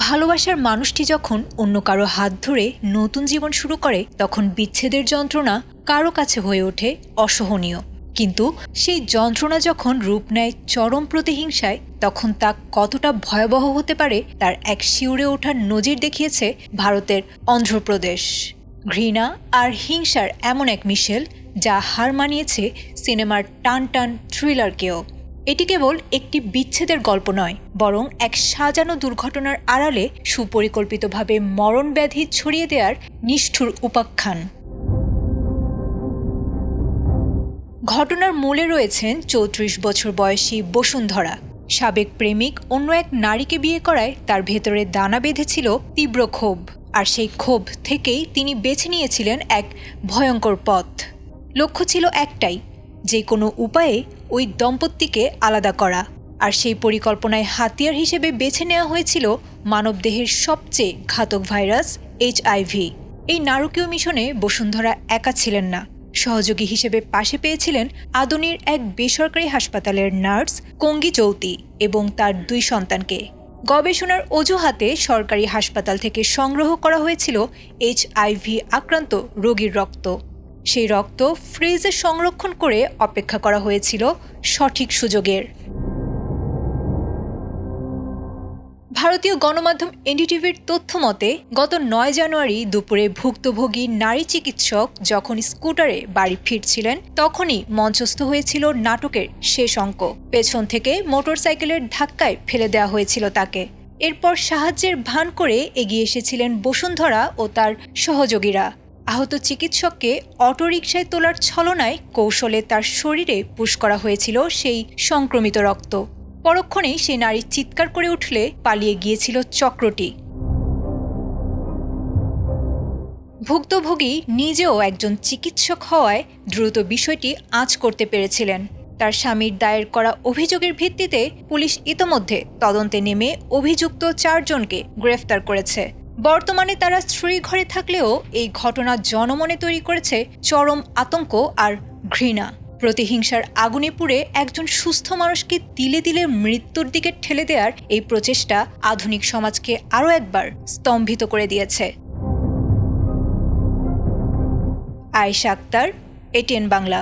ভালোবাসার মানুষটি যখন অন্য কারো হাত ধরে নতুন জীবন শুরু করে তখন বিচ্ছেদের যন্ত্রণা কারো কাছে হয়ে ওঠে অসহনীয়। কিন্তু সেই যন্ত্রণা যখন রূপ নেয় চরম প্রতিহিংসায় তখন তা কতটা ভয়াবহ হতে পারে তার এক শিউরে ওঠার নজির দেখিয়েছে ভারতের অন্ধ্রপ্রদেশ। ঘৃণা আর হিংসার এমন এক মিশেল যা হার মানিয়েছে সিনেমার টান টান থ্রিলারকেও। এটি কেবল একটি বিচ্ছেদের গল্প নয়, বরং এক সাজানো দুর্ঘটনার আড়ালে সুপরিকল্পিতভাবে মরণ ব্যাধি ছড়িয়ে দেওয়ার নিষ্ঠুর উপাখ্যান। ঘটনার মূলে রয়েছেন ৩৪ বছর বয়সী বসুন্ধরা। সাবেক প্রেমিক অন্য এক নারীকে বিয়ে করায় তার ভেতরে দানা বেঁধেছিল তীব্র ক্ষোভ, আর সেই ক্ষোভ থেকেই তিনি বেছে নিয়েছিলেন এক ভয়ঙ্কর পথ। লক্ষ্য ছিল একটাই, যে কোনো উপায়ে ওই দম্পতিকে আলাদা করা। আর সেই পরিকল্পনায় হাতিয়ার হিসেবে বেছে নেওয়া হয়েছিল মানবদেহের সবচেয়ে ঘাতক ভাইরাস HIV। এই নারকীয় মিশনে বসুন্ধরা একা ছিলেন না, সহযোগী হিসেবে পাশে পেয়েছিলেন আদনির এক বেসরকারি হাসপাতালের নার্স কঙ্গি চৌতি এবং তার 2 সন্তানকে। গবেষণার অজুহাতে সরকারি হাসপাতাল থেকে সংগ্রহ করা হয়েছিল HIV আক্রান্ত রোগীর রক্ত। সেই রক্ত ফ্রিজে সংরক্ষণ করে অপেক্ষা করা হয়েছিল সঠিক সুযোগের। ভারতীয় গণমাধ্যম এনডিটিভির তথ্য মতে গত 9 জানুয়ারি দুপুরে ভুক্তভোগী নারী চিকিৎসক যখন স্কুটারে বাড়ি ফিরছিলেন তখনই মঞ্চস্থ হয়েছিল নাটকের শেষ অঙ্ক। পেছন থেকে মোটরসাইকেলের ধাক্কায় ফেলে দেওয়া হয়েছিল তাকে। এরপর সাহায্যের ভান করে এগিয়ে এসেছিলেন বসুন্ধরা ও তার সহযোগীরা। আহত চিকিৎসককে অটোরিকশায় তোলার ছলনায় কৌশলে তার শরীরে পুশ করা হয়েছিল সেই সংক্রমিত রক্ত। পরক্ষণেই সে নারী চিৎকার করে উঠলে পালিয়ে গিয়েছিল চক্রটি। ভুক্তভোগী নিজেও একজন চিকিৎসক হওয়ায় দ্রুত বিষয়টি আঁচ করতে পেরেছিলেন। তার স্বামীর দায়ের করা অভিযোগের ভিত্তিতে পুলিশ ইতোমধ্যে তদন্তে নেমে অভিযুক্ত 4 জনকে গ্রেফতার করেছে। বর্তমানে তারা স্ত্রী ঘরে থাকলেও এই ঘটনা জনমনে তৈরি করেছে চরম আতঙ্ক আর ঘৃণা। প্রতিহিংসার আগুনে পুড়ে একজন সুস্থ মানুষকে তিলে তিলে মৃত্যুর দিকে ঠেলে দেওয়ার এই প্রচেষ্টা আধুনিক সমাজকে আরও একবার স্তম্ভিত করে দিয়েছে। আয়েশা আক্তার, ATN বাংলা।